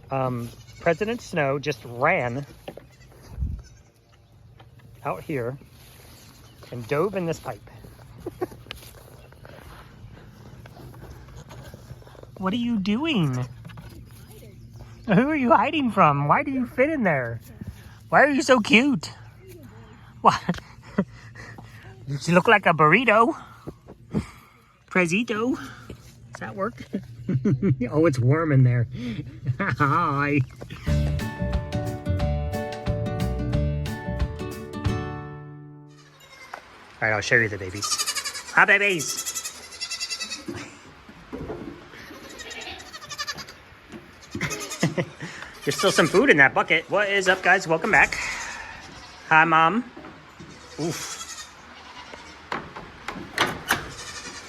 President Snow just ran out here and dove in this pipe. What are you doing? Who are you hiding from? Why do you fit in there? Why are you so cute? What? You look like a burrito. Prezito. Does that work? Oh, it's warm in there. Hi. All right, I'll show you the babies. Hi, babies. There's still some food in that bucket. What is up, guys? Welcome back. Hi, Mom. Oof.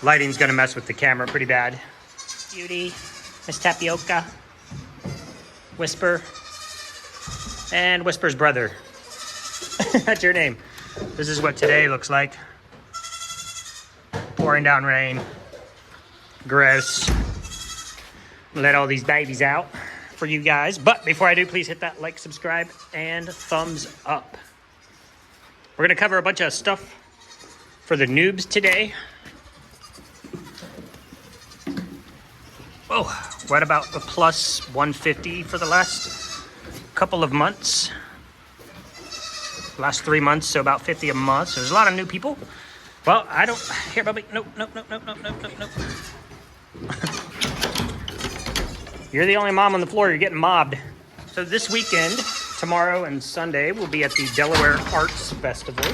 Lighting's gonna mess with the camera pretty bad. Beauty, Miss Tapioca, Whisper, and Whisper's brother. That's your name. This is what today looks like. Pouring down rain. Gross. Let all these babies out for you guys. But before I do, please hit that like, subscribe, and thumbs up. We're gonna cover a bunch of stuff for the noobs today. Oh, we're at about a plus 150 for the last couple of months. Last 3 months, so about 50 a month. So there's a lot of new people. Well, I don't, here, Bubby, nope. You're the only mom on the floor, you're getting mobbed. So this weekend, tomorrow and Sunday, we'll be at the Delaware Arts Festival.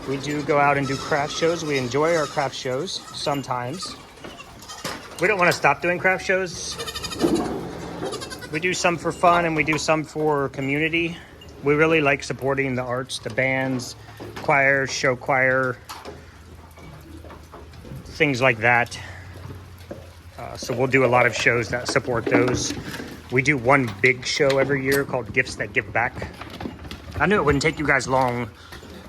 We do go out and do craft shows. We enjoy our craft shows sometimes. We don't want to stop doing craft shows. We do some for fun and we do some for community. We really like supporting the arts, the bands, choir, show choir, things like that. So we'll do a lot of shows that support those. We do one big show every year called Gifts That Give Back. I knew it wouldn't take you guys long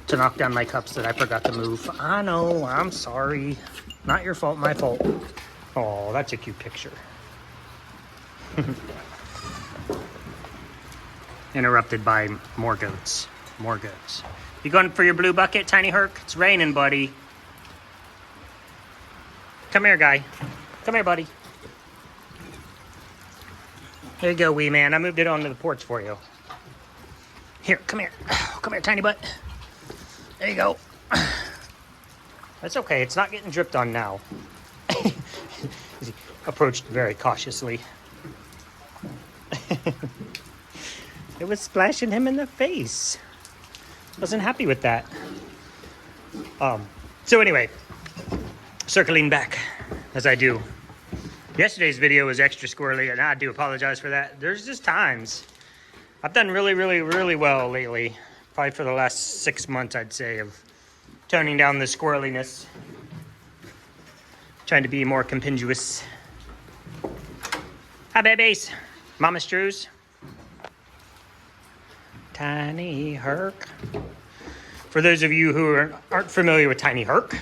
to knock down my cups that I forgot to move. I know, I'm sorry. Not your fault, my fault. Oh, that's a cute picture. Interrupted by more goats. More goats. You going for your blue bucket, Tiny Herc? It's raining, buddy. Come here, guy. Come here, buddy. Here you go, wee man. I moved it onto the porch for you. Here, come here. Come here, tiny butt. There you go. That's okay. It's not getting dripped on now. He approached very cautiously. It was splashing him in the face. Wasn't happy with that. So anyway, circling back as I do. Yesterday's video was extra squirrely, and I do apologize for that. There's just times. I've done really well lately. Probably for the last 6 months, I'd say, of toning down the squirreliness. Trying to be more compinguous. Hi, babies. Mama Strews. Tiny Herc. For those of you who aren't familiar with Tiny Herc,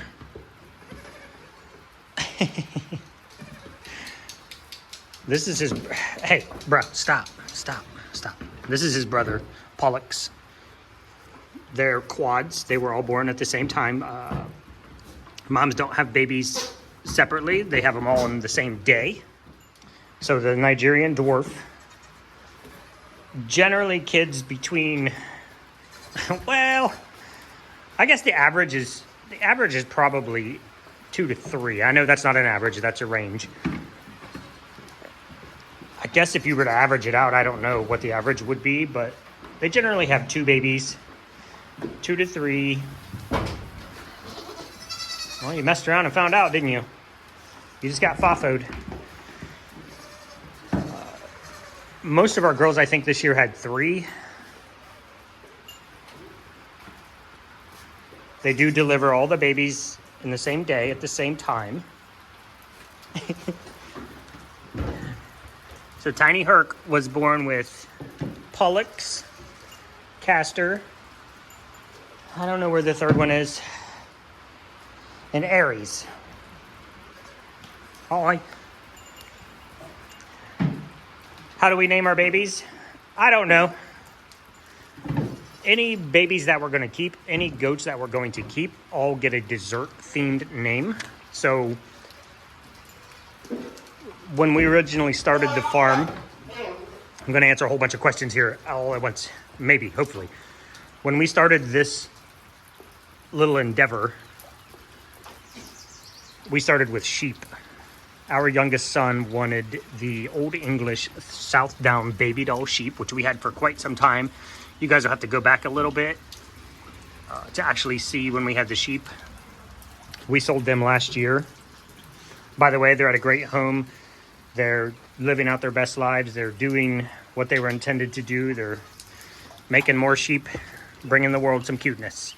this is his, hey, bro, stop. This is his brother, Pollux. They're quads. They were all born at the same time. Moms don't have babies separately. They have them all on the same day. So the Nigerian dwarf, generally kids between, well, I guess the average is probably 2 to 3. I know that's not an average, that's a range. I guess if you were to average it out, I don't know what the average would be, but they generally have 2 babies, 2 to 3. Well, you messed around and found out, didn't you? You just got fafoed. Most of our girls, I think, this year had 3. They do deliver all the babies in the same day at the same time. So Tiny Herc was born with Pollux, Castor, I don't know where the third one is, and Aries. Oh, How do we name our babies? I don't know. Any babies that we're going to keep, any goats that we're going to keep, all get a dessert-themed name. So when we originally started the farm, I'm going to answer a whole bunch of questions here all at once, maybe, hopefully. When we started this little endeavor, we started with sheep. Our youngest son wanted the Old English South Down baby doll sheep, which we had for quite some time. You guys will have to go back a little bit to actually see when we had the sheep. We sold them last year. By the way, they're at a great home. They're living out their best lives. They're doing what they were intended to do. They're making more sheep, bringing the world some cuteness.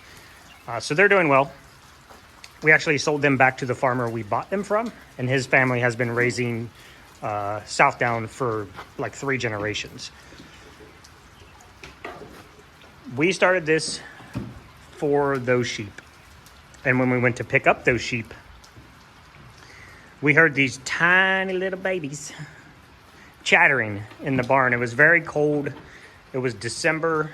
So they're doing well. We actually sold them back to the farmer we bought them from, and his family has been raising South Down for like 3 generations. We started this for those sheep. And when we went to pick up those sheep, we heard these tiny little babies chattering in the barn. It was very cold. It was December,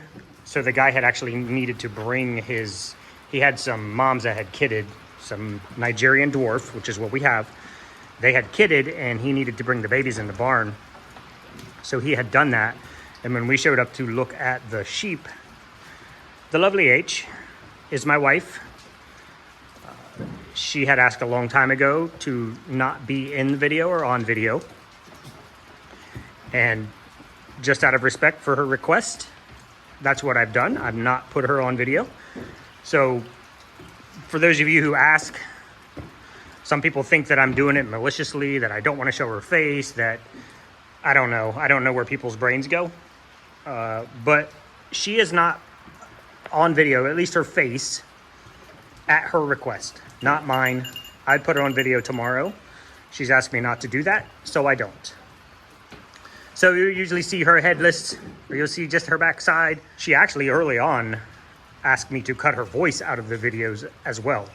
so the guy had actually needed to bring his, he had some moms that had kidded, some Nigerian dwarf, which is what we have. They had kidded, and he needed to bring the babies in the barn. So he had done that. And when we showed up to look at the sheep, the lovely H is my wife. She had asked a long time ago to not be in the video or on video. And just out of respect for her request, that's what I've done. I've not put her on video. So for those of you who ask, some people think that I'm doing it maliciously, that I don't want to show her face, that I don't know. I don't know where people's brains go. But she is not on video, at least her face, at her request, not mine. I'd put her on video tomorrow. She's asked me not to do that, so I don't. So you usually see her headless, or you'll see just her backside. She actually early on asked me to cut her voice out of the videos as well.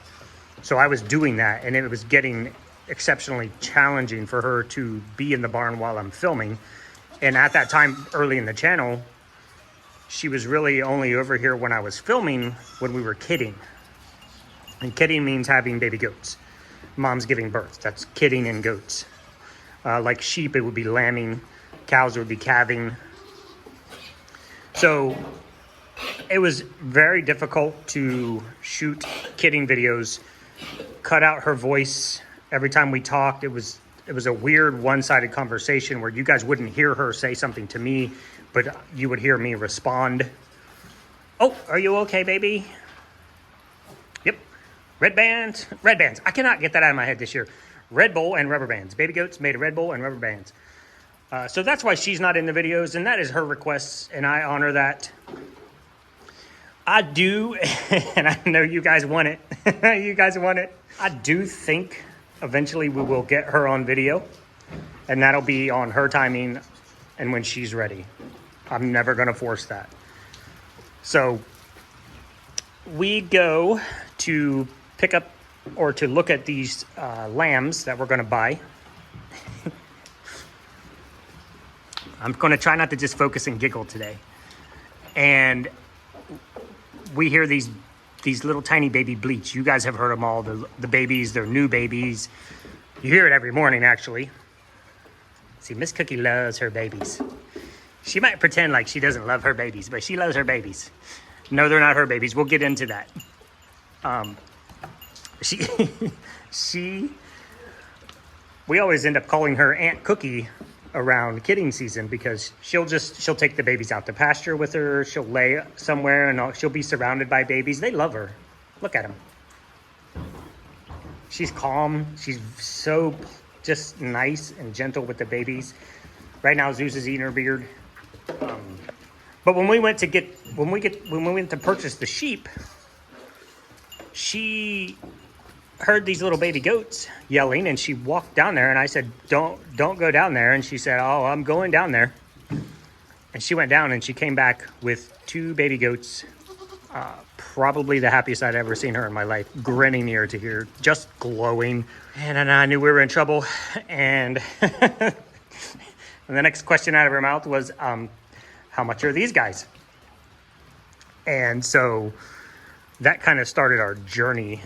So I was doing that, and it was getting exceptionally challenging for her to be in the barn while I'm filming. And at that time, early in the channel, she was really only over here when I was filming, when we were kidding. And kidding means having baby goats. Mom's giving birth. That's kidding and goats. Like sheep, it would be lambing. Cows would be calving. So it was very difficult to shoot kidding videos, cut out her voice. Every time we talked, it was a weird one-sided conversation where you guys wouldn't hear her say something to me, but you would hear me respond. Oh, are you okay, baby? Yep. Red bands. Red bands. I cannot get that out of my head this year. Red Bull and rubber bands. Baby goats made of Red Bull and rubber bands. So that's why she's not in the videos, and that is her request, and I honor that. I do, and I know you guys want it. You guys want it. I do think eventually we will get her on video, and that'll be on her timing and when she's ready. I'm never going to force that. So we go to pick up or to look at these lambs that we're going to buy. I'm going to try not to just focus and giggle today. And we hear these little tiny baby bleats. You guys have heard them all, the babies, they're new babies. You hear it every morning, actually. See, Miss Cookie loves her babies. She might pretend like she doesn't love her babies, but she loves her babies. No, they're not her babies. We'll get into that. We always end up calling her Aunt Cookie around kidding season because she'll take the babies out to pasture with her. She'll lay somewhere and she'll be surrounded by babies. They love her. Look at them. She's calm. She's so just nice and gentle with the babies. Right now, Zeus is eating her beard. But when we went to purchase the sheep, she heard these little baby goats yelling, and she walked down there, and I said, don't go down there. And she said, oh, I'm going down there. And she went down, and she came back with 2 baby goats, probably the happiest I'd ever seen her in my life, grinning ear to ear, just glowing. And I knew we were in trouble, and And the next question out of her mouth was, how much are these guys? And so that kind of started our journey.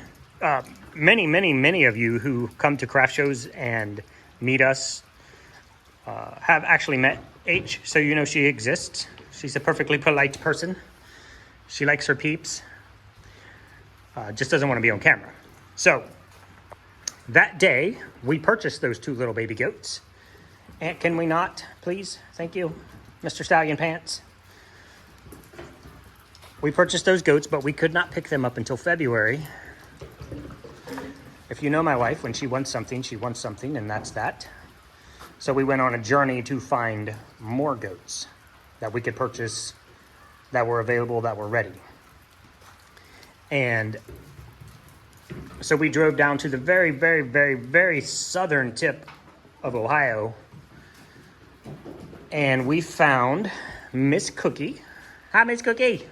Many of you who come to craft shows and meet us have actually met H, so you know she exists. She's a perfectly polite person. She likes her peeps. Just doesn't want to be on camera. So that day, we purchased those 2 little baby goats. And can we not, please? Thank you, Mr. Stallion Pants. We purchased those goats, but we could not pick them up until February. If you know my wife, when she wants something, and that's that. So we went on a journey to find more goats that we could purchase, that were available, that were ready. And so we drove down to the very, very, very, very southern tip of Ohio, and we found Miss Cookie. Hi, Miss Cookie.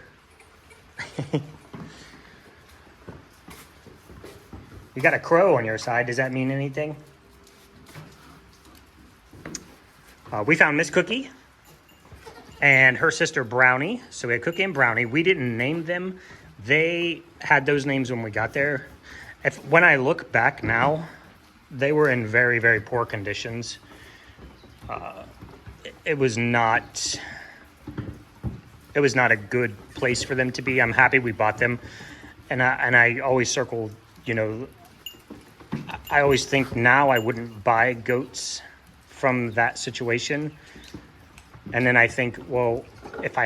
You got a crow on your side. Does that mean anything? We found Miss Cookie and her sister Brownie. So we had Cookie and Brownie. We didn't name them. They had those names when we got there. When I look back now, they were in very, very poor conditions. It was not a good place for them to be. I'm happy we bought them. And I always circle, I always think now I wouldn't buy goats from that situation. And then I think, well, if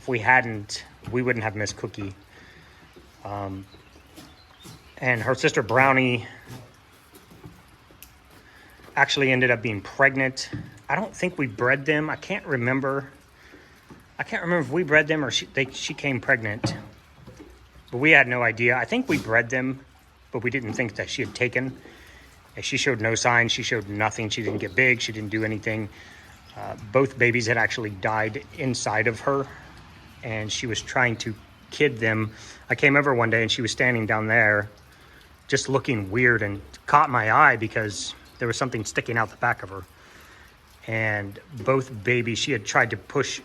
we hadn't, we wouldn't have Miss Cookie. And her sister Brownie actually ended up being pregnant. I don't think we bred them. I can't remember if we bred them or she came pregnant. But we had no idea. I think we bred them, but we didn't think that she had taken. She showed no signs. She showed nothing. She didn't get big. She didn't do anything. Both babies had actually died inside of her, and she was trying to kid them. I came over one day, and she was standing down there just looking weird, and caught my eye because there was something sticking out the back of her. And both babies, she had tried to push,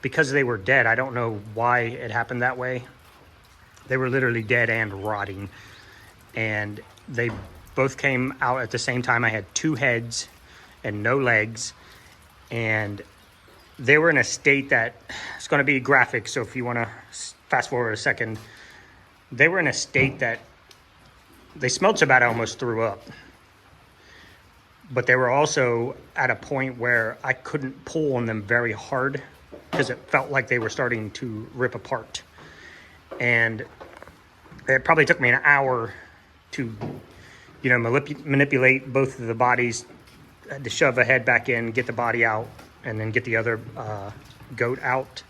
because they were dead. I don't know why it happened that way. They were literally dead and rotting. And they both came out at the same time. I had 2 heads and no legs. And they were in a state that, it's going to be graphic, so if you want to fast forward a second, they were in a state that they smelled so bad I almost threw up. But they were also at a point where I couldn't pull on them very hard because it felt like they were starting to rip apart. And it probably took me an hour to, manipulate both of the bodies, to shove a head back in, get the body out, and then get the other goat out.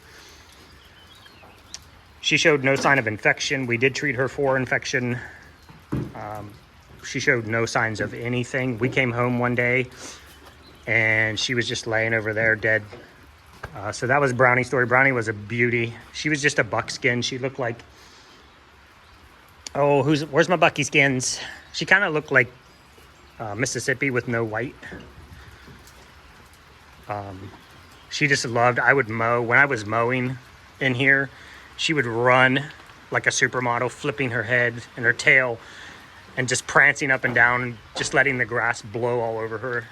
She showed no sign of infection. We did treat her for infection. She showed no signs of anything. We came home one day, and she was just laying over there dead. So that was Brownie's story. Brownie was a beauty. She was just a buckskin. She looked like, where's my Bucky skins? She kind of looked like Mississippi with no white. She just loved, I would mow. When I was mowing in here, she would run like a supermodel, flipping her head and her tail and just prancing up and down, just letting the grass blow all over her.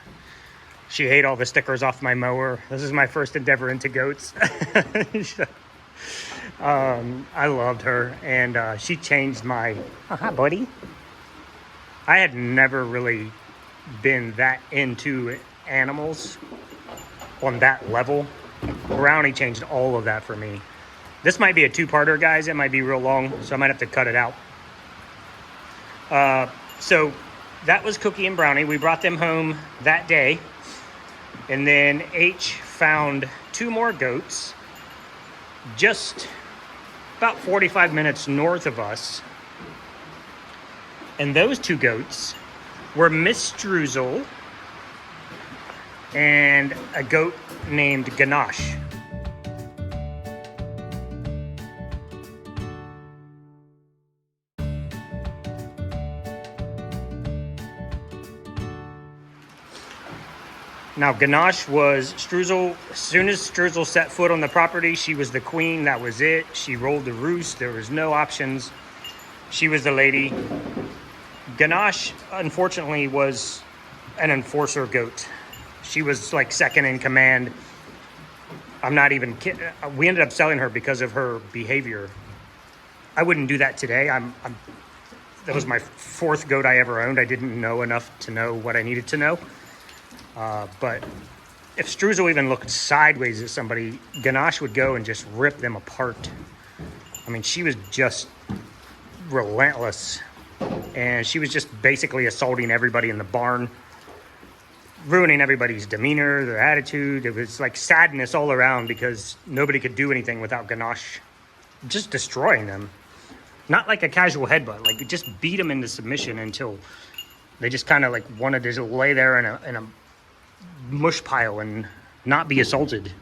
She ate all the stickers off my mower. This is my first endeavor into goats. I loved her, and she changed my... Oh, hi, buddy. I had never really been that into animals on that level. Brownie changed all of that for me. This might be a 2-parter, guys. It might be real long, so I might have to cut it out. So that was Cookie and Brownie. We brought them home that day. And then H found 2 more goats just about 45 minutes north of us. And those 2 goats were Miss Struzel and a goat named Ganache. Now, Ganache was Streusel. As soon as Streusel set foot on the property, she was the queen. That was it. She rolled the roost. There was no options. She was the lady. Ganache, unfortunately, was an enforcer goat. She was like second in command. I'm not even kidding. We ended up selling her because of her behavior. I wouldn't do that today. That was my fourth goat I ever owned. I didn't know enough to know what I needed to know. But if Streusel even looked sideways at somebody, Ganache would go and just rip them apart. I mean, she was just relentless. And she was just basically assaulting everybody in the barn, ruining everybody's demeanor, their attitude. It was like sadness all around because nobody could do anything without Ganache just destroying them. Not like a casual headbutt, like just beat them into submission until they just kind of like wanted to lay there in a mush pile and not be assaulted.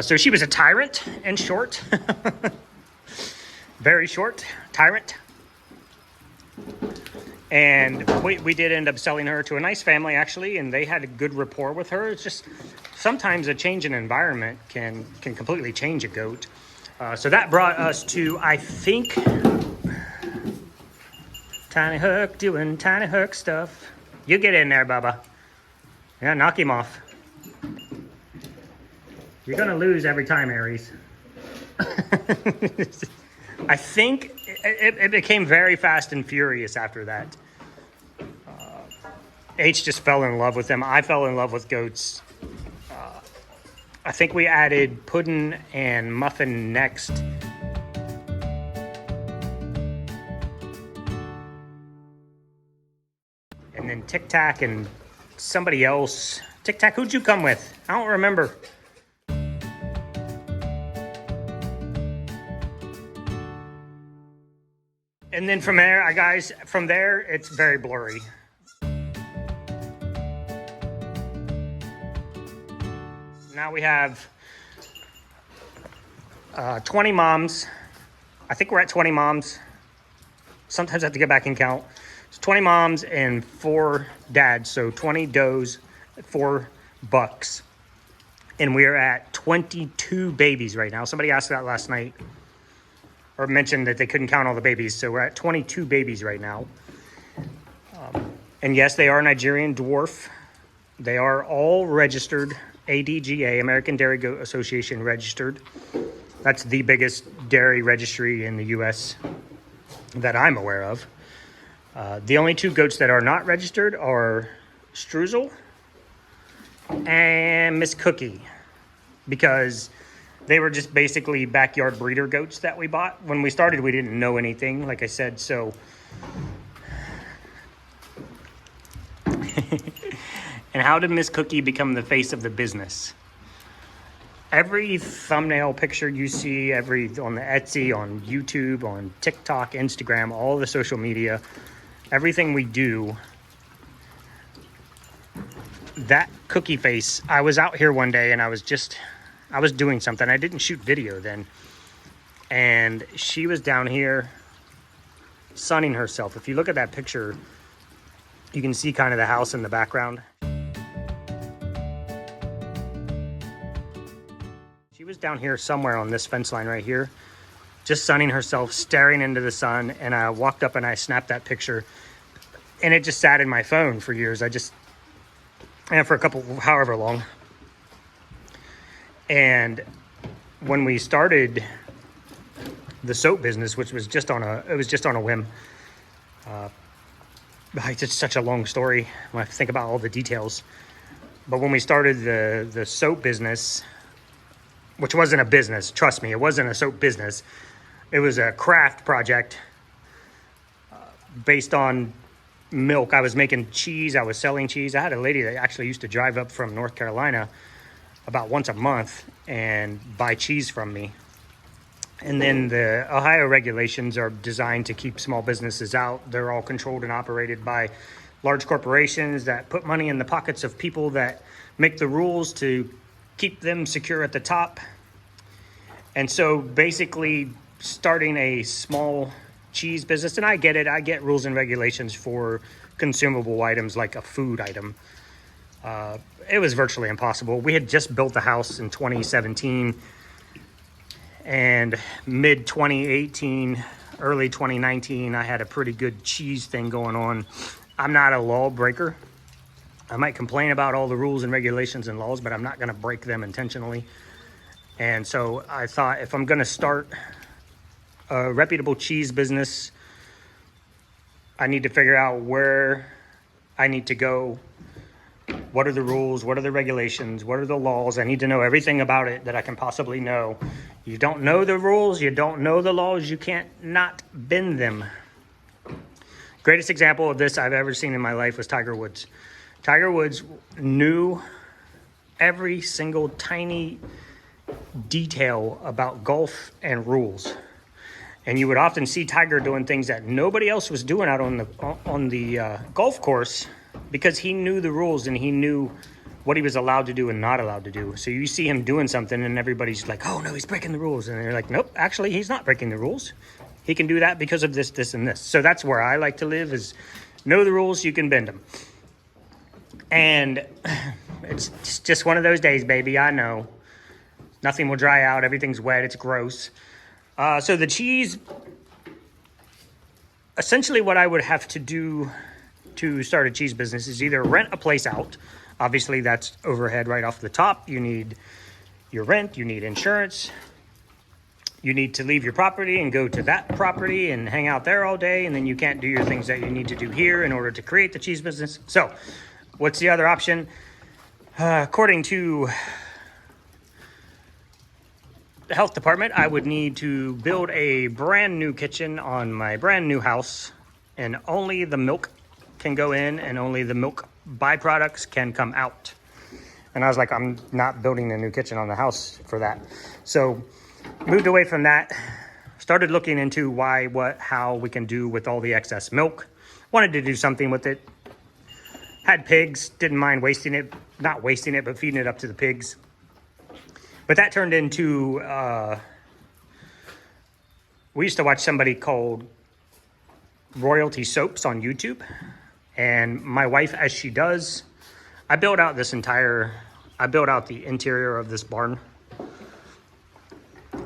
So she was a tyrant and short. Very short tyrant. And we did end up selling her to a nice family, actually, and they had a good rapport with her. It's just sometimes a change in environment can completely change a goat. So that brought us to, I think, Tiny Hook doing Tiny Hook stuff. You get in there, Bubba. Yeah, knock him off. You're going to lose every time, Aries. I think it became very fast and furious after that. H just fell in love with them. I fell in love with goats. I think we added Puddin' and Muffin next. And then Tic Tac and somebody else. Tic Tac, who'd you come with? I don't remember. And then from there, guys, from there, it's very blurry. Now we have 20 moms. I think we're at 20 moms. Sometimes I have to get back and count. It's 20 moms and 4 dads. So 20 does, 4 bucks. And we are at 22 babies right now. Somebody asked that last night. Or mentioned that they couldn't count all the babies. So we're at 22 babies right now. And yes, they are Nigerian dwarf. They are all registered. ADGA, American Dairy Goat Association registered. That's the biggest dairy registry in the U.S. that I'm aware of. The only 2 goats that are not registered are Streusel and Miss Cookie, because they were just basically backyard breeder goats that we bought. When we started, we didn't know anything, like I said, so. And how did Miss Cookie become the face of the business? Every thumbnail picture you see, on the Etsy, on YouTube, on TikTok, Instagram, all the social media, everything we do, that Cookie face, I was out here one day and I was doing something. I didn't shoot video then. And she was down here sunning herself. If you look at that picture, you can see kind of the house in the background. She was down here somewhere on this fence line right here, just sunning herself, staring into the sun. And I walked up and I snapped that picture. And it just sat in my phone for years. And for a couple, however long. And when we started the soap business, which was just on a whim. It's such a long story when I think about all the details. But when we started the soap business, which wasn't a business, trust me, it wasn't a soap business. It was a craft project based on milk. I was making cheese. I was selling cheese. I had a lady that actually used to drive up from North Carolina about once a month and buy cheese from me. And then the Ohio regulations are designed to keep small businesses out. They're all controlled and operated by large corporations that put money in the pockets of people that make the rules to keep them secure at the top. And so basically starting a small cheese business, and I get it, I get rules and regulations for consumable items like a food item. it was virtually impossible. We had just built the house in 2017, and mid 2018, early 2019, I had a pretty good cheese thing going on. I'm not a law breaker. I might complain about all the rules and regulations and laws, but I'm not going to break them intentionally. And so I thought, if I'm going to start a reputable cheese business, I need to figure out where I need to go. What are the rules? What are the regulations? What are the laws? I need to know everything about it that I can possibly know. You don't know the rules, you don't know the laws, you can't not bend them. Greatest example of this I've ever seen in my life was Tiger Woods. Tiger Woods knew every single tiny detail about golf and rules. And you would often see Tiger doing things that nobody else was doing out on the golf course, because he knew the rules and he knew what he was allowed to do and not allowed to do. So you see him doing something and everybody's like, oh no, he's breaking the rules. And they're like, nope, actually he's not breaking the rules. He can do that because of this, this, and this. So that's where I like to live, is know the rules, you can bend them. And it's just one of those days, baby, I know. Nothing will dry out, everything's wet, it's gross. So the cheese, essentially what I would have to do to start a cheese business is either rent a place out. Obviously that's overhead right off the top. You need your rent, you need insurance. You need to leave your property and go to that property and hang out there all day, and then you can't do your things that you need to do here in order to create the cheese business. So what's the other option? According to the health department, I would need to build a brand new kitchen on my brand new house, and only the milk can go in and only the milk byproducts can come out. And I was like, I'm not building a new kitchen on the house for that. So moved away from that, started looking into why, what, how we can do with all the excess milk. Wanted to do something with it. Had pigs, didn't mind wasting it, not wasting it, but feeding it up to the pigs. But that turned into, we used to watch somebody called Royalty Soaps on YouTube. And my wife, as she does, I built out the interior of this barn.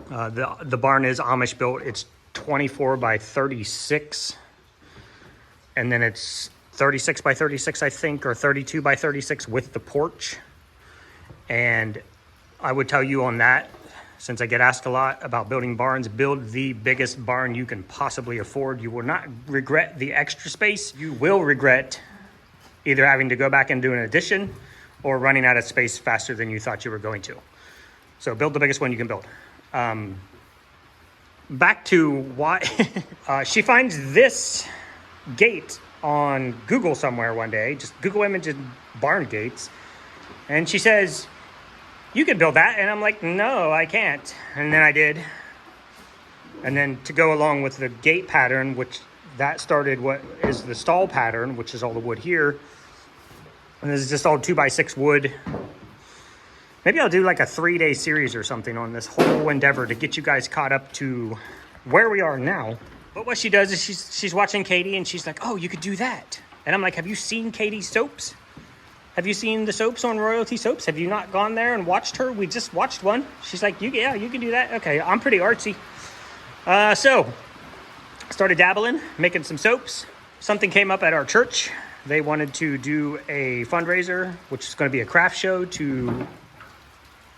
The barn is Amish built. It's 24 by 36. And then it's 36 by 36, I think, or 32 by 36 with the porch. And I would tell you on that, since I get asked a lot about building barns, build the biggest barn you can possibly afford. You will not regret the extra space. You will regret either having to go back and do an addition or running out of space faster than you thought you were going to. So build the biggest one you can build. Back to why she finds this gate on Google somewhere one day, just Google images barn gates. And she says, you can build that. And I'm like, no, I can't. And then I did. And then to go along with the gate pattern, which that started what is the stall pattern, which is all the wood here. And this is just all 2x6 wood. Maybe I'll do like a 3-day series or something on this whole endeavor to get you guys caught up to where we are now. But what she does is she's watching Katie and she's like, oh, you could do that. And I'm like, have you seen Katie's soaps? Have you seen the soaps on Royalty Soaps? Have you not gone there and watched her? We just watched one. She's like, yeah, you can do that. Okay, I'm pretty artsy. So started dabbling, making some soaps. Something came up at our church. They wanted to do a fundraiser, which is going to be a craft show to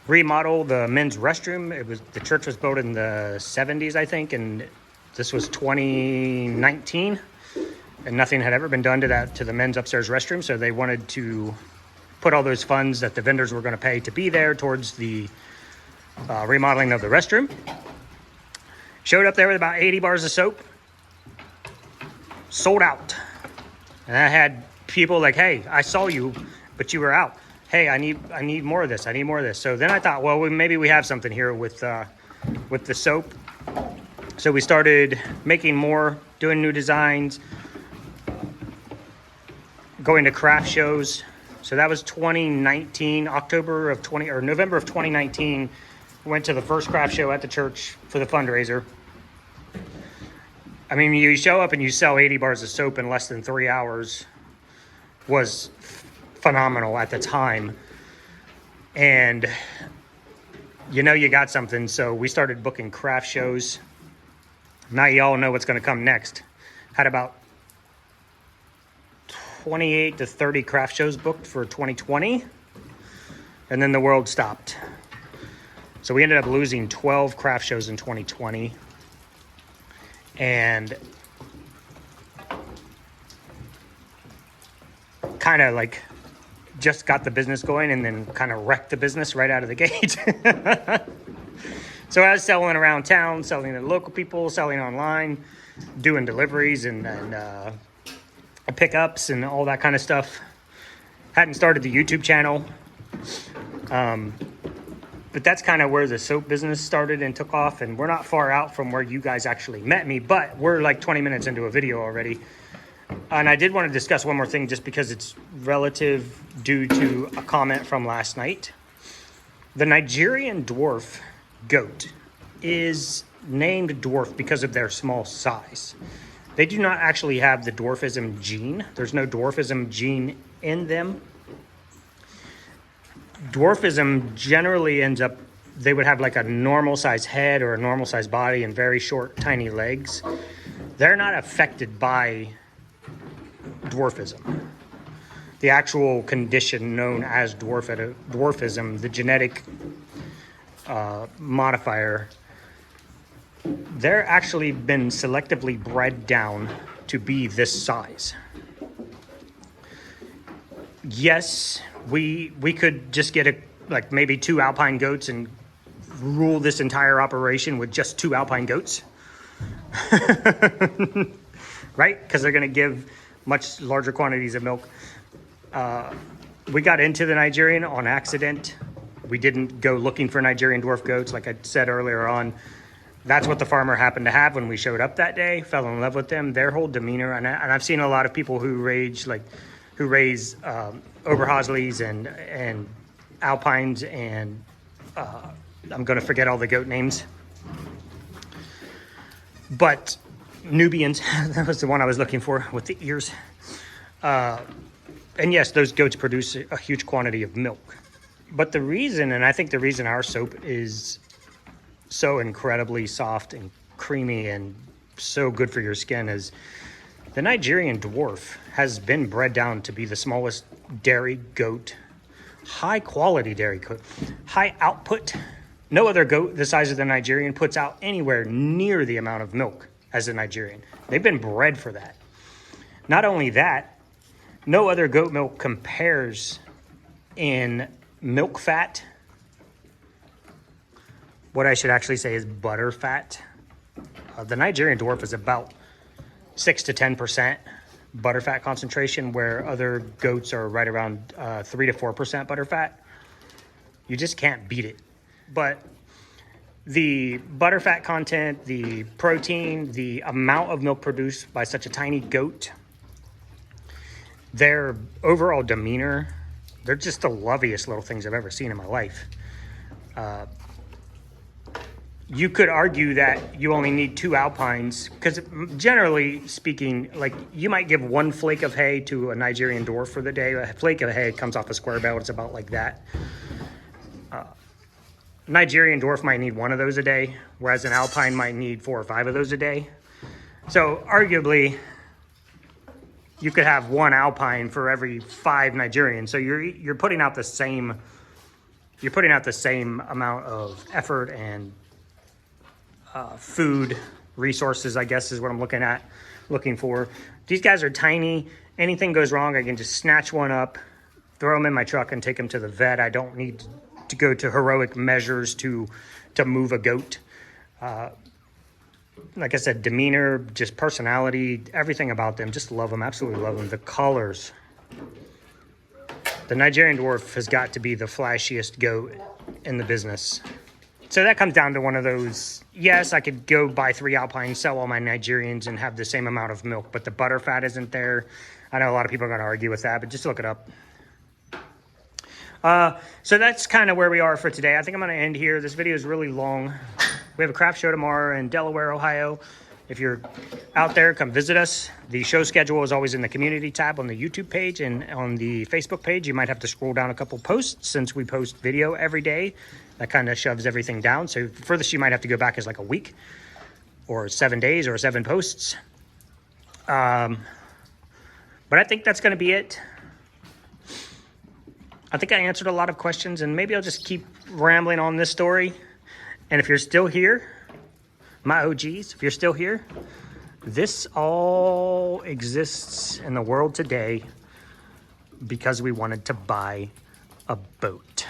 remodel the men's restroom. The church was built in the 70s, I think, and this was 2019, and nothing had ever been done to the men's upstairs restroom. So they wanted to put all those funds that the vendors were going to pay to be there towards the remodeling of the restroom. Showed up there with about 80 bars of soap. Sold out. And I had people like, hey, I saw you, but you were out. Hey, I need more of this. I need more of this. So then I thought, well, maybe we have something here with the soap. So we started making more, doing new designs, going to craft shows. So that was 2019, November of 2019. Went to the first craft show at the church for the fundraiser. I mean, you show up and you sell 80 bars of soap in less than 3 hours was phenomenal at the time. And you know you got something, so we started booking craft shows. Now you all know what's going to come next. Had about 28 to 30 craft shows booked for 2020, and then the world stopped. So we ended up losing 12 craft shows in 2020, and kind of like just got the business going and then kind of wrecked the business right out of the gate. So I was selling around town, selling to local people, selling online, doing deliveries and pickups and all that kind of stuff. Hadn't started the YouTube channel. But that's kind of where the soap business started and took off. And we're not far out from where you guys actually met me, but we're like 20 minutes into a video already. And I did want to discuss one more thing just because it's relative due to a comment from last night. The Nigerian dwarf goat is named dwarf because of their small size. They do not actually have the dwarfism gene. There's no dwarfism gene in them. Dwarfism generally ends up, they would have like a normal size head or a normal size body and very short, tiny legs. They're not affected by dwarfism. The actual condition known as dwarfism, the genetic modifier, they're actually been selectively bred down to be this size. Yes, we could just get like maybe 2 alpine goats and rule this entire operation with just 2 alpine goats. Right? Because they're going to give much larger quantities of milk. We got into the Nigerian on accident. We didn't go looking for Nigerian dwarf goats. Like I said earlier on, that's what the farmer happened to have when we showed up that day. Fell in love with them. Their whole demeanor, and I've seen a lot of people who raise Oberhasleys and Alpines, and I'm going to forget all the goat names. But Nubians, that was the one I was looking for with the ears. And yes, those goats produce a huge quantity of milk. But the reason, and I think the reason our soap is so incredibly soft and creamy and so good for your skin is the Nigerian dwarf has been bred down to be the smallest dairy goat, high quality dairy goat, high output. No other goat the size of the Nigerian puts out anywhere near the amount of milk as the Nigerian. They've been bred for that. Not only that, no other goat milk compares in milk fat. What I should actually say is butter fat. The Nigerian dwarf is about 6 to 10% butter fat concentration, where other goats are right around 3 to 4% butter fat. You just can't beat it. But the butter fat content, the protein, the amount of milk produced by such a tiny goat, their overall demeanor, they're just the loveliest little things I've ever seen in my life. You could argue that you only need 2 alpines, because generally speaking, like you might give 1 flake of hay to a Nigerian dwarf for the day. A flake of hay comes off a square bale. It's about like that. Nigerian dwarf might need 1 of those a day, whereas an alpine might need 4 or 5 of those a day. So arguably, you could have 1 alpine for every 5 Nigerians. So you're putting out the same amount of effort and food resources, I guess is what I'm looking for. These guys are tiny. Anything goes wrong, I can just snatch 1 up, throw them in my truck, and take them to the vet. I don't need to go to heroic measures to move a goat. Like I said, demeanor, just personality, everything about them, just love them, absolutely love them. The colors. The Nigerian dwarf has got to be the flashiest goat in the business. So that comes down to one of those, yes, I could go buy 3 alpines, sell all my Nigerians, and have the same amount of milk, but the butter fat isn't there. I know a lot of people are going to argue with that, but just look it up. So that's kind of where we are for today. I think I'm going to end here. This video is really long. We have a craft show tomorrow in Delaware, Ohio. If you're out there, come visit us. The show schedule is always in the community tab on the YouTube page, and on the Facebook page, you might have to scroll down a couple posts since we post video every day. That kind of shoves everything down. So furthest you might have to go back is like a week or 7 days or 7 posts. But I think that's going to be it. I think I answered a lot of questions, and maybe I'll just keep rambling on this story. And if you're still here, my OGs, if you're still here, this all exists in the world today because we wanted to buy a boat.